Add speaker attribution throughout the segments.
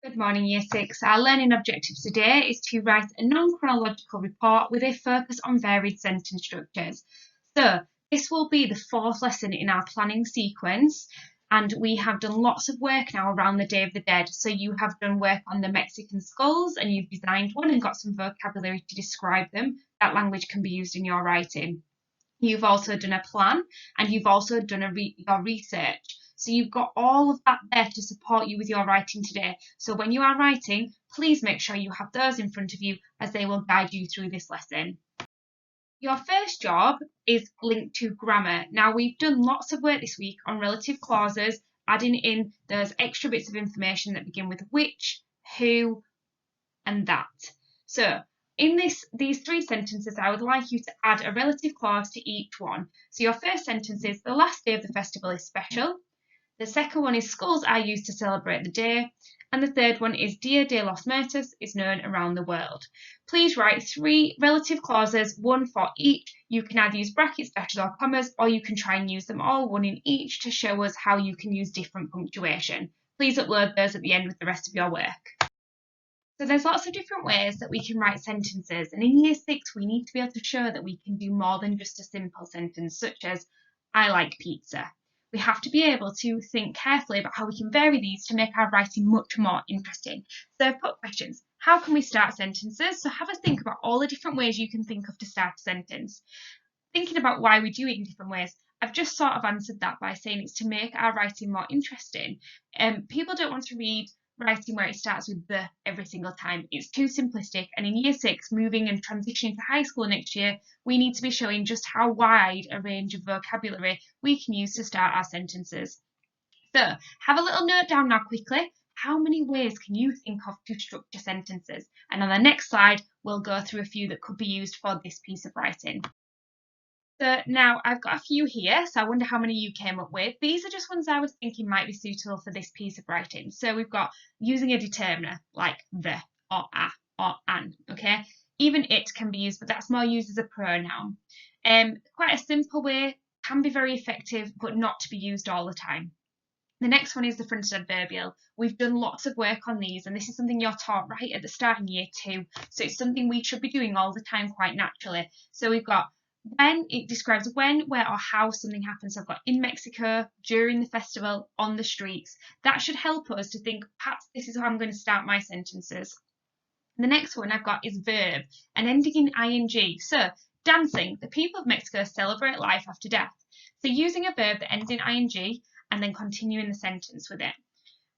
Speaker 1: Good morning, Year 6. Our learning objectives today is to write a non-chronological report with a focus on varied sentence structures. So, this will be the fourth lesson in our planning sequence, and we have done lots of work now around the Day of the Dead. So, you have done work on the Mexican skulls, and you've designed one and got some vocabulary to describe them. That language can be used in your writing. You've also done a plan, and you've also done your research. So you've got all of that there to support you with your writing today. So when you are writing, please make sure you have those in front of you as they will guide you through this lesson. Your first job is linked to grammar. Now, we've done lots of work this week on relative clauses, adding in those extra bits of information that begin with which, who, and that. So in these three sentences, I would like you to add a relative clause to each one. So your first sentence is, the last day of the festival is special. The second one is, skulls are used to celebrate the day. And the third one is, Dia de los Muertos is known around the world. Please write three relative clauses, one for each. You can either use brackets, dashes, or commas, or you can try and use them all, one in each, to show us how you can use different punctuation. Please upload those at the end with the rest of your work. So there's lots of different ways that we can write sentences, and in Year 6 we need to be able to show that we can do more than just a simple sentence, such as, I like pizza. We have to be able to think carefully about how we can vary these to make our writing much more interesting. So I've put questions. How can we start sentences? So have a think about all the different ways you can think of to start a sentence. Thinking about why we do it in different ways, I've just sort of answered that by saying it's to make our writing more interesting. People don't want to read writing where it starts with the every single time. It's too simplistic, and in Year 6, moving and transitioning to high school next year, we need to be showing just how wide a range of vocabulary we can use to start our sentences. So have a little note down now quickly. How many ways can you think of to structure sentences? And on the next slide, we'll go through a few that could be used for this piece of writing. So now I've got a few here, so I wonder how many you came up with. These are just ones I was thinking might be suitable for this piece of writing. So we've got using a determiner like the or a or an, okay? Even it can be used, but that's more used as a pronoun. Quite a simple way, can be very effective, but not to be used all the time. The next one is the fronted adverbial. We've done lots of work on these, and this is something you're taught right at the start in Year 2. So it's something we should be doing all the time quite naturally. So we've got when, it describes when, where, or how something happens. So I've got in Mexico, during the festival, on the streets. That should help us to think, perhaps this is how I'm going to start my sentences. The next one I've got is verb, and ending in ing. So dancing, the people of Mexico celebrate life after death. So using a verb that ends in ing and then continuing the sentence with it.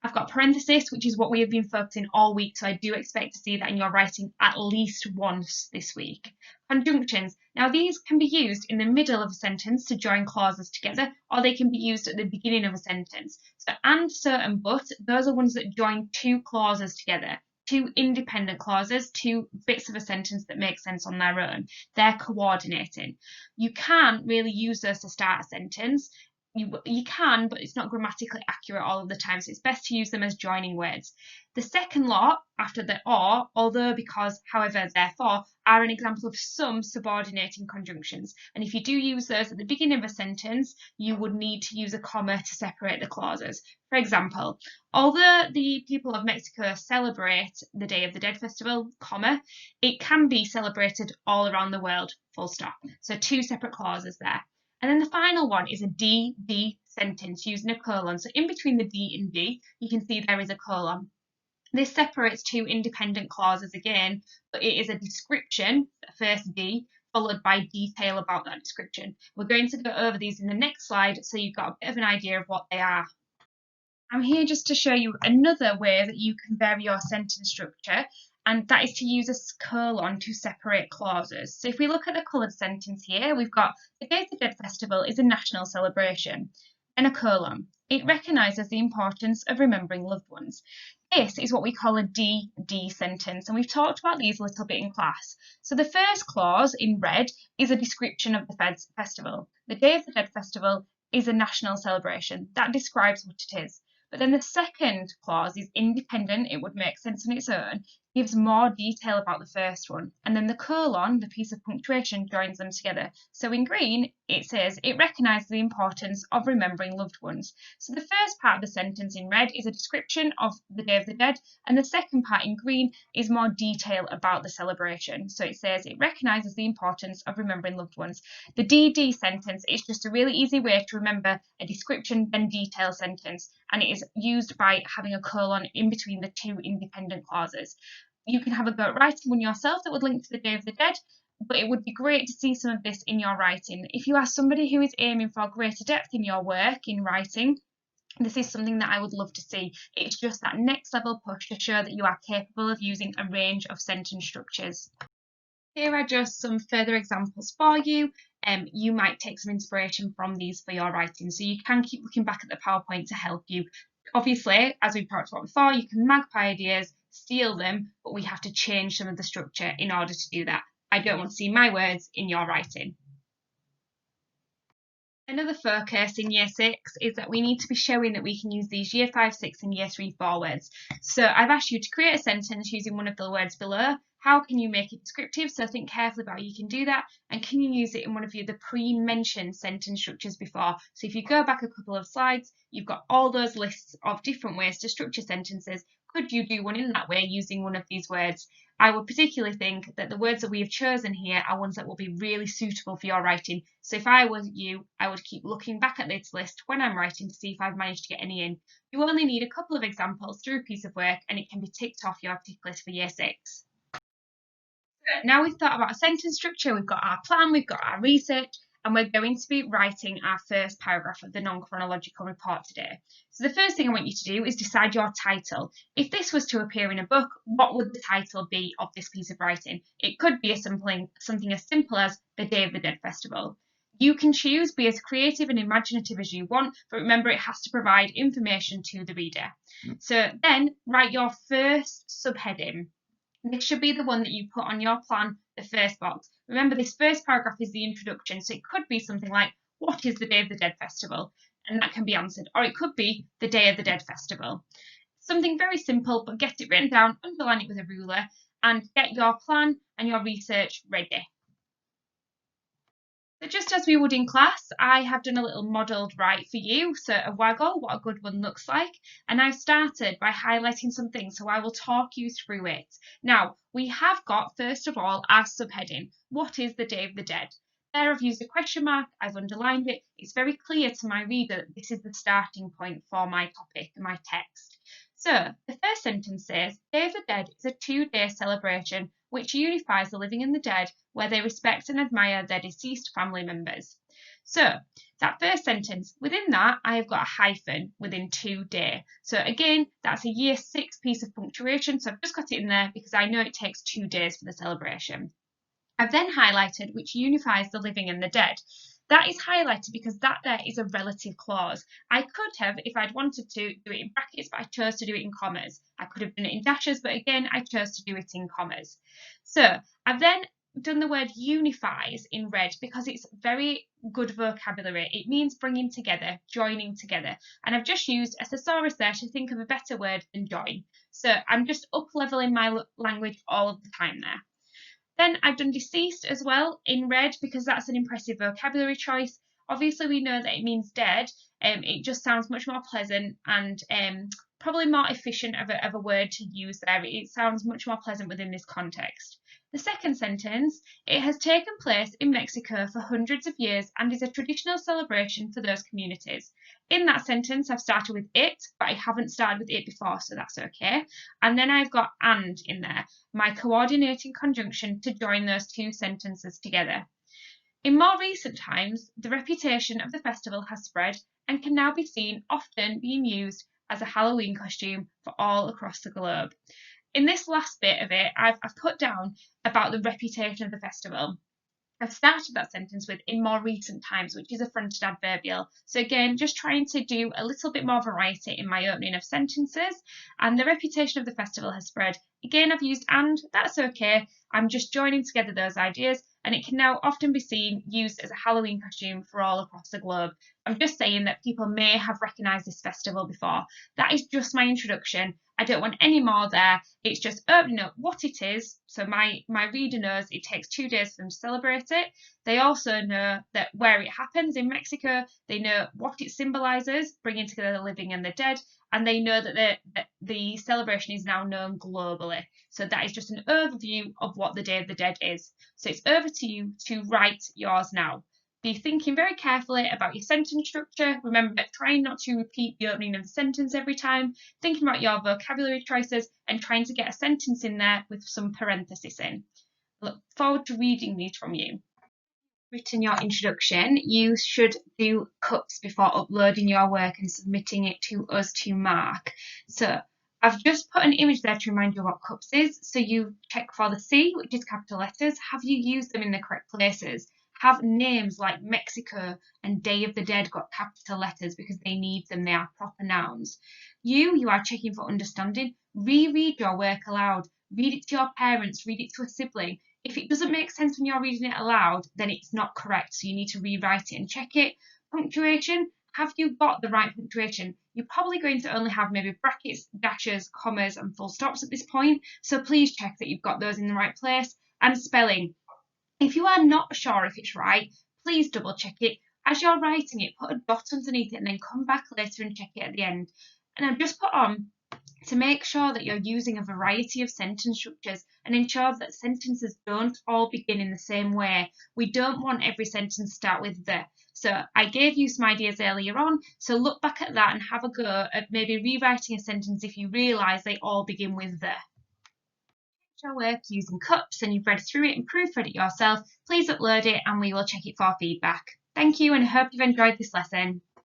Speaker 1: I've got parenthesis, which is what we have been focusing all week, so I do expect to see that in your writing at least once this week. Conjunctions. Now these can be used in the middle of a sentence to join clauses together, or they can be used at the beginning of a sentence. So and, so, and but, those are ones that join two clauses together. Two independent clauses, two bits of a sentence that make sense on their own. They're coordinating. You can't really use those to start a sentence. You can, but it's not grammatically accurate all of the time, so it's best to use them as joining words. The second lot, after the or, although, because, however, therefore, are an example of some subordinating conjunctions. And if you do use those at the beginning of a sentence, you would need to use a comma to separate the clauses. For example, although the people of Mexico celebrate the Day of the Dead festival, comma, it can be celebrated all around the world, full stop. So two separate clauses there. And then the final one is a D sentence using a colon. So in between the D and D, you can see there is a colon. This separates two independent clauses again, but it is a description, first D, followed by detail about that description. We're going to go over these in the next slide, so you've got a bit of an idea of what they are. I'm here just to show you another way that you can vary your sentence structure, and that is to use a colon to separate clauses. So if we look at the coloured sentence here, we've got the Day of the Dead Festival is a national celebration, and a colon. It recognises the importance of remembering loved ones. This is what we call a DD sentence, and we've talked about these a little bit in class. So the first clause in red is a description of the festival. The Day of the Dead Festival is a national celebration. That describes what it is. But then the second clause is independent, it would make sense on its own. gives more detail about the first one, and then the colon, the piece of punctuation, joins them together. So in green, it says it recognises the importance of remembering loved ones. So the first part of the sentence in red is a description of the Day of the Dead, and the second part in green is more detail about the celebration. So it says it recognises the importance of remembering loved ones. The DD sentence is just a really easy way to remember a description then detail sentence, and it is used by having a colon in between the two independent clauses. You can have a go at writing one yourself that would link to the Day of the Dead, but it would be great to see some of this in your writing. If you are somebody who is aiming for greater depth in your work in writing, this is something that I would love to see. It's just that next level push to show that you are capable of using a range of sentence structures. Here are just some further examples for you. You might take some inspiration from these for your writing, so you can keep looking back at the PowerPoint to help you. Obviously, as we've talked about before, you can magpie ideas, steal them, but we have to change some of the structure in order to do that. I don't want to see my words in your writing. Another focus in Year 6 is that we need to be showing that we can use these Year 5, 6 and Year 3, 4 words. So I've asked you to create a sentence using one of the words below. How can you make it descriptive? So think carefully about how you can do that, and can you use it in one of the pre-mentioned sentence structures before? So if you go back a couple of slides, you've got all those lists of different ways to structure sentences. Could you do one in that way using one of these words? I would particularly think that the words that we have chosen here are ones that will be really suitable for your writing. So if I was you, I would keep looking back at this list when I'm writing to see if I've managed to get any in. You only need a couple of examples through a piece of work, and it can be ticked off your tick list for Year 6. Now we've thought about a sentence structure, we've got our plan, we've got our research, and we're going to be writing our first paragraph of the non-chronological report today. So the first thing I want you to do is decide your title. If this was to appear in a book, what would the title be of this piece of writing? It could be something as simple as the Day of the Dead Festival. You can choose, be as creative and imaginative as you want, but remember it has to provide information to the reader. So then write your first subheading. This should be the one that you put on your plan, the first box. Remember, this first paragraph is the introduction, so it could be something like, what is the Day of the Dead Festival? And that can be answered. Or it could be the Day of the Dead Festival. Something very simple, but get it written down, underline it with a ruler, and get your plan and your research ready. So just as we would in class, I have done a little modelled write for you, so a WAGOLL, what a good one looks like, and I've started by highlighting some things, so I will talk you through it. Now, we have got, first of all, our subheading, what is the Day of the Dead? There I've used a question mark, I've underlined it, it's very clear to my reader that this is the starting point for my topic, my text. So, the first sentence says, Day of the Dead is a 2-day celebration which unifies the living and the dead, where they respect and admire their deceased family members. So, that first sentence, within that, I have got a hyphen within 2-day. So again, that's a Year 6 piece of punctuation, so I've just got it in there because I know it takes 2 days for the celebration. I've then highlighted which unifies the living and the dead. That is highlighted because that there is a relative clause. I could have, if I'd wanted to, do it in brackets, but I chose to do it in commas. I could have done it in dashes, but again, I chose to do it in commas. So I've then done the word unifies in red because it's very good vocabulary. It means bringing together, joining together. And I've just used a thesaurus there to think of a better word than join. So I'm just up-leveling my language all of the time there. Then I've done deceased as well in red because that's an impressive vocabulary choice. Obviously, we know that it means dead. It just sounds much more pleasant and probably more efficient of a word to use there. It sounds much more pleasant within this context. The second sentence, it has taken place in Mexico for hundreds of years and is a traditional celebration for those communities. In that sentence, I've started with it, but I haven't started with it before, so that's okay. And then I've got and in there, my coordinating conjunction to join those two sentences together. In more recent times, the reputation of the festival has spread and can now be seen often being used as a Halloween costume for all across the globe. In this last bit of it, I've put down about the reputation of the festival. I've started that sentence with in more recent times, which is a fronted adverbial. So again, just trying to do a little bit more variety in my opening of sentences. And the reputation of the festival has spread. Again, I've used and, that's okay. I'm just joining together those ideas. and it can now often be seen used as a Halloween costume for all across the globe. I'm just saying that people may have recognised this festival before. That is just my introduction. I don't want any more there. It's just opening up what it is. So my reader knows it takes 2 days for them to celebrate it. They also know that where it happens in Mexico, they know what it symbolises, bringing together the living and the dead, and they know that the celebration is now known globally. So that is just an overview of what the Day of the Dead is. So it's over to you to write yours now. Be thinking very carefully about your sentence structure. Remember, trying not to repeat the opening of the sentence every time, thinking about your vocabulary choices, and trying to get a sentence in there with some parenthesis in. Look forward to reading these from you. Written your introduction, you should do cuts before uploading your work and submitting it to us to mark. So I've just put an image there to remind you what cups is. So you check for the C, which is capital letters. Have you used them in the correct places? Have names like Mexico and Day of the Dead got capital letters because they need them, they are proper nouns. You are checking for understanding. Reread your work aloud. Read it to your parents, read it to a sibling. If it doesn't make sense when you're reading it aloud, then it's not correct, so you need to rewrite it and check it. Punctuation, have you got the right punctuation? You're probably going to only have maybe brackets, dashes, commas, and full stops at this point, so please check that you've got those in the right place. And spelling, if you are not sure if it's right, please double check it. As you're writing it, put a dot underneath it and then come back later and check it at the end. And I've just put on to make sure that you're using a variety of sentence structures and ensure that sentences don't all begin in the same way. We don't want every sentence to start with the. So I gave you some ideas earlier on, so look back at that and have a go at maybe rewriting a sentence if you realise they all begin with the. If your work using cups and you've read through it and proofread it yourself, please upload it and we will check it for feedback. Thank you and I hope you've enjoyed this lesson.